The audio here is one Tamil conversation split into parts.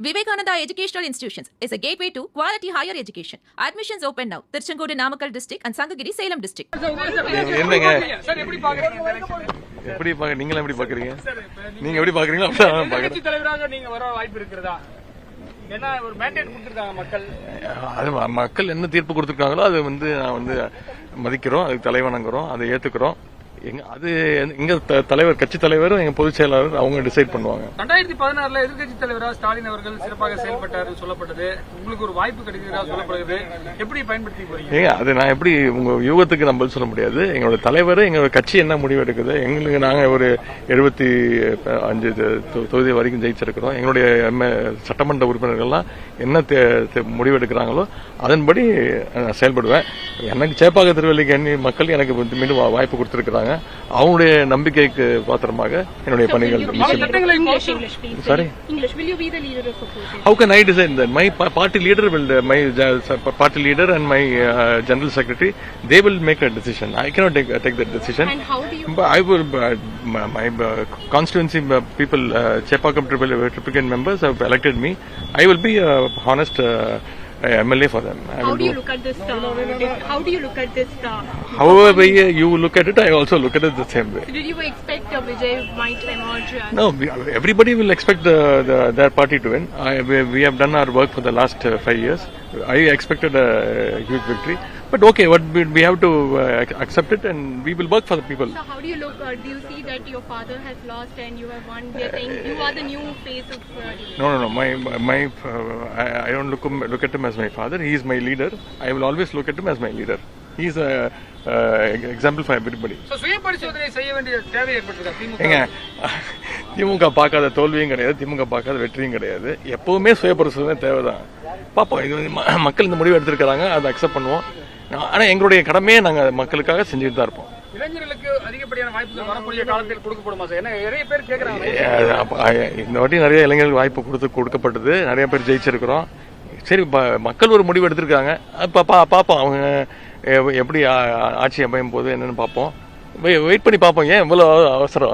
Vivekananda Educational Institutions is a gateway to quality higher education. Admissions open now. Tirchangodu Namakkal district and Sangagiri Salem district. என்னங்க எப்படி பாக்க நீங்க எப்படி பாக்குறீங்க? நீங்க எப்படி பாக்குறீங்களோ அப்படிதான் பாக்குறேன். கட்சி தலைவராக நீங்க வர வாய்ப்பு இருக்கிறதா? ஏன்னா ஒரு மேண்டேட் கொடுத்திருக்காங்க மக்கள். அது மக்கள் என்ன தீர்ப்பு கொடுத்திருக்காங்களோ அது நான் மதிக்கிறோம், அதுக்கு தலைவணங்குறோம், அதை ஏத்துக்கிறோம். அது எங்க தலைவர், கட்சி தலைவர், எங்க பொதுச் செயலாளர் அவங்க டிசைட் பண்ணுவாங்க. 2016 எதிர்கட்சி தலைவரா ஸ்டாலின் அவர்கள் சிறப்பாக செயல்பட்டார் சொல்லப்பட்டது. உங்களுக்கு ஒரு வாய்ப்பு கிடைக்கிறதா சொல்லப்படுது. எப்படி பயன்படுத்தி போறீங்க? அது நான் எப்படி உங்க யூகத்துக்கு நம்ம சொல்ல முடியாது. எங்களோட தலைவர், எங்களோட கட்சி என்ன முடிவு எடுக்குது. எங்களுக்கு நாங்க ஒரு 75 தொகுதி வரைக்கும் ஜெயிச்சிருக்கிறோம். எங்களுடைய சட்டமன்ற உறுப்பினர்கள்லாம் என்ன முடிவு எடுக்கிறாங்களோ அதன்படி செயல்படுவேன். எனக்கு சேப்பாக்க திருவல்லிக்கேணி மக்கள் எனக்கு மீண்டும் வாய்ப்பு கொடுத்திருக்கிறாங்க. அவங்களுடைய நம்பிக்கைக்கு பாத்திரமாக என்னுடைய பணிகள். Sorry? English. Will you be the leader of opposition? How can I decide that? My party leader and my general secretary, they will make a decision. I cannot take that decision. And how do you? But I will. My constituency people, Chepakkam Triplicate members have elected me. I will be honest. MLA for them. How do you look at this? How do you look at this? However you look at it, I also look at it the same way. Did you expect Vijay might emerge? No, everybody will expect their party to win. We have done our work for the last 5 years. I expected a huge victory. But okay, we have to accept it, and we will work for the people. So how do you look? Do you see that your father has lost and you have won? They are saying you are the new face of. No. I don't look at him as my father. He is my leader. I will always look at him as my leader. He is a example for everybody. So சுய பரிசோதனை செய்ய வேண்டிய தேவை ஏற்பட்டிருக்கா திமுக பார்க்காத தோல்வியும் கிடையாது, திமுக பார்க்காத வெற்றியும் கிடையாது. எப்பவுமே சுய பரிசோதனை தேவைதான். பாப்போம், இது மக்கள் இந்த முடிவு எடுத்திருக்கிறாங்க, அதை அக்செப்ட் பண்ணுவோம். ஆனா எங்களுடைய கடமையை நாங்க மக்களுக்காக செஞ்சுட்டு தான் இருப்போம். இளைஞர்களுக்கு அதிகப்படியான வாய்ப்புகள் வரக்கூடிய காலத்தில் கொடுக்கப்படுமா சார்? ஏன்னா நிறைய பேர் கேட்கறாங்க. இந்த வாட்டி நிறைய இளைஞர்களுக்கு வாய்ப்பு கொடுக்கப்பட்டது, நிறைய பேர் ஜெயிச்சிருக்கிறோம். சரி, மக்கள் ஒரு முடிவு எடுத்திருக்காங்க, பாப்போம் அவங்க எப்படி ஆட்சி அமையும் போது என்னன்னு பாப்போம். வெயிட் பண்ணி பாப்போம். ஏன் இவ்வளவு அவசரம்?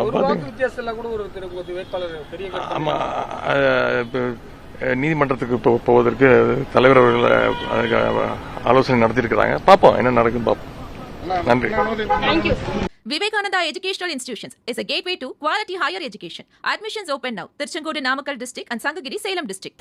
ஆமா, நீதிமன்றத்துக்கு போவதற்கு தலைவர் அவர்கள் ஆலோசனை நடத்தியிருக்கிறாங்க. பாப்போம் என்ன நடக்குன்னு பாப்போம். நன்றி. Vivekananda Educational Institutions is a gateway to quality higher education. Admissions open now. Tirchangodu Namakkal district and Sangagiri Salem district.